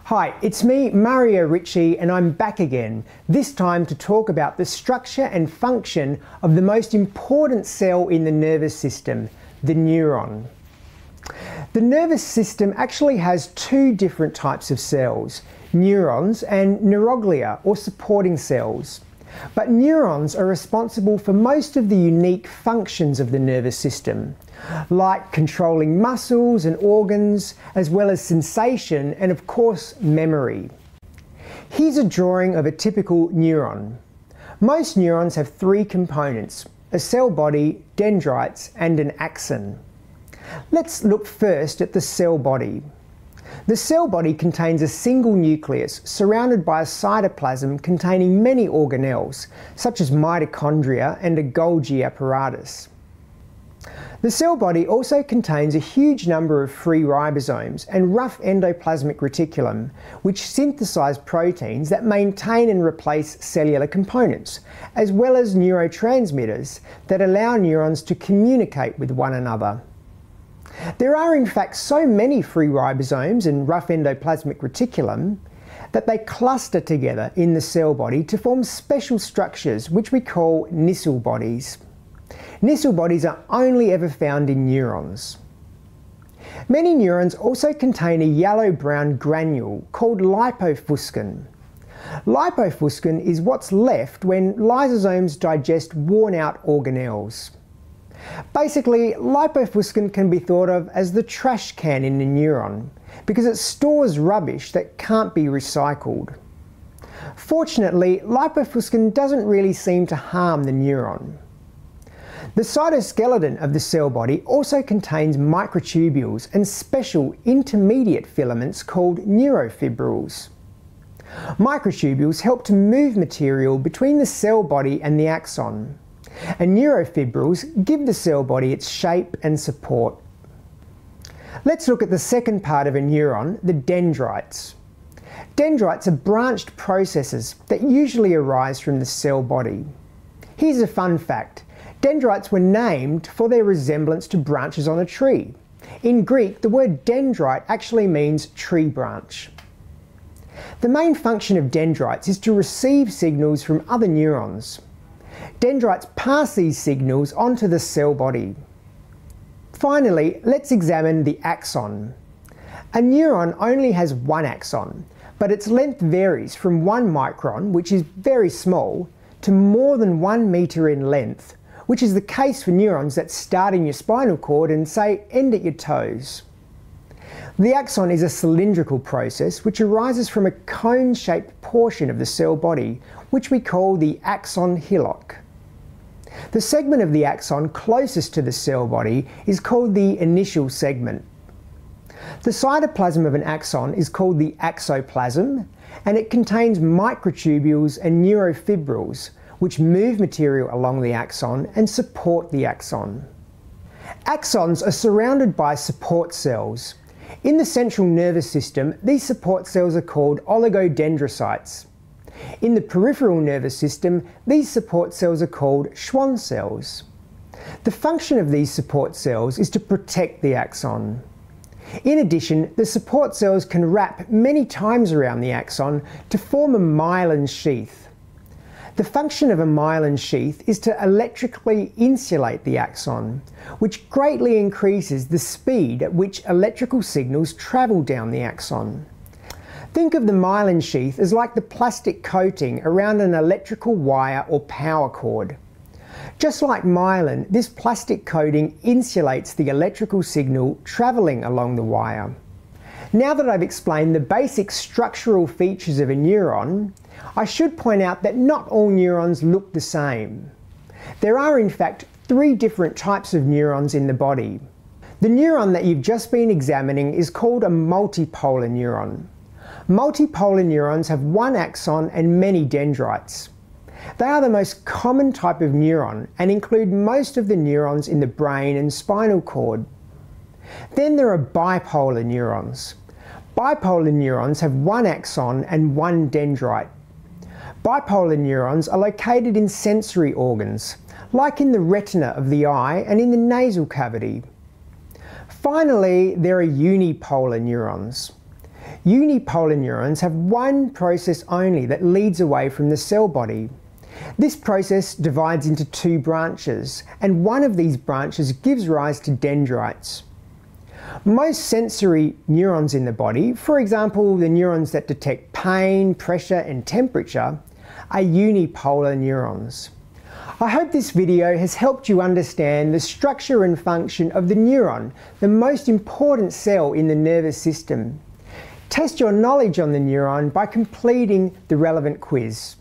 Hi, it's me, Mario Ritchie, and I'm back again, this time to talk about the structure and function of the most important cell in the nervous system, the neuron. The nervous system actually has two different types of cells, neurons and neuroglia, or supporting cells. But neurons are responsible for most of the unique functions of the nervous system, like controlling muscles and organs, as well as sensation and of course memory. Here's a drawing of a typical neuron. Most neurons have three components: a cell body, dendrites, and an axon. Let's look first at the cell body. The cell body contains a single nucleus surrounded by a cytoplasm containing many organelles, such as mitochondria and a Golgi apparatus. The cell body also contains a huge number of free ribosomes and rough endoplasmic reticulum, which synthesize proteins that maintain and replace cellular components, as well as neurotransmitters that allow neurons to communicate with one another. There are in fact so many free ribosomes and rough endoplasmic reticulum that they cluster together in the cell body to form special structures which we call Nissl bodies. Nissl bodies are only ever found in neurons. Many neurons also contain a yellow-brown granule called lipofuscin. Lipofuscin is what's left when lysosomes digest worn-out organelles. Basically, lipofuscin can be thought of as the trash can in a neuron because it stores rubbish that can't be recycled. Fortunately, lipofuscin doesn't really seem to harm the neuron. The cytoskeleton of the cell body also contains microtubules and special intermediate filaments called neurofibrils. Microtubules help to move material between the cell body and the axon, and neurofibrils give the cell body its shape and support. Let's look at the second part of a neuron, the dendrites. Dendrites are branched processes that usually arise from the cell body. Here's a fun fact. Dendrites were named for their resemblance to branches on a tree. In Greek, the word dendrite actually means tree branch. The main function of dendrites is to receive signals from other neurons. Dendrites pass these signals onto the cell body. Finally, let's examine the axon. A neuron only has one axon, but its length varies from 1 micron, which is very small, to more than 1 meter in length, which is the case for neurons that start in your spinal cord and, say, end at your toes. The axon is a cylindrical process which arises from a cone-shaped portion of the cell body, which we call the axon hillock. The segment of the axon closest to the cell body is called the initial segment. The cytoplasm of an axon is called the axoplasm, and it contains microtubules and neurofibrils, which move material along the axon and support the axon. Axons are surrounded by support cells. In the central nervous system, these support cells are called oligodendrocytes. In the peripheral nervous system, these support cells are called Schwann cells. The function of these support cells is to protect the axon. In addition, the support cells can wrap many times around the axon to form a myelin sheath. The function of a myelin sheath is to electrically insulate the axon, which greatly increases the speed at which electrical signals travel down the axon. Think of the myelin sheath as like the plastic coating around an electrical wire or power cord. Just like myelin, this plastic coating insulates the electrical signal travelling along the wire. Now that I've explained the basic structural features of a neuron, I should point out that not all neurons look the same. There are in fact 3 different types of neurons in the body. The neuron that you've just been examining is called a multipolar neuron. Multipolar neurons have one axon and many dendrites. They are the most common type of neuron and include most of the neurons in the brain and spinal cord. Then there are bipolar neurons. Bipolar neurons have one axon and one dendrite. Bipolar neurons are located in sensory organs, like in the retina of the eye and in the nasal cavity. Finally, there are unipolar neurons. Unipolar neurons have one process only that leads away from the cell body. This process divides into two branches, and one of these branches gives rise to dendrites. Most sensory neurons in the body, for example the neurons that detect pain, pressure and temperature, are unipolar neurons. I hope this video has helped you understand the structure and function of the neuron, the most important cell in the nervous system. Test your knowledge on the neuron by completing the relevant quiz.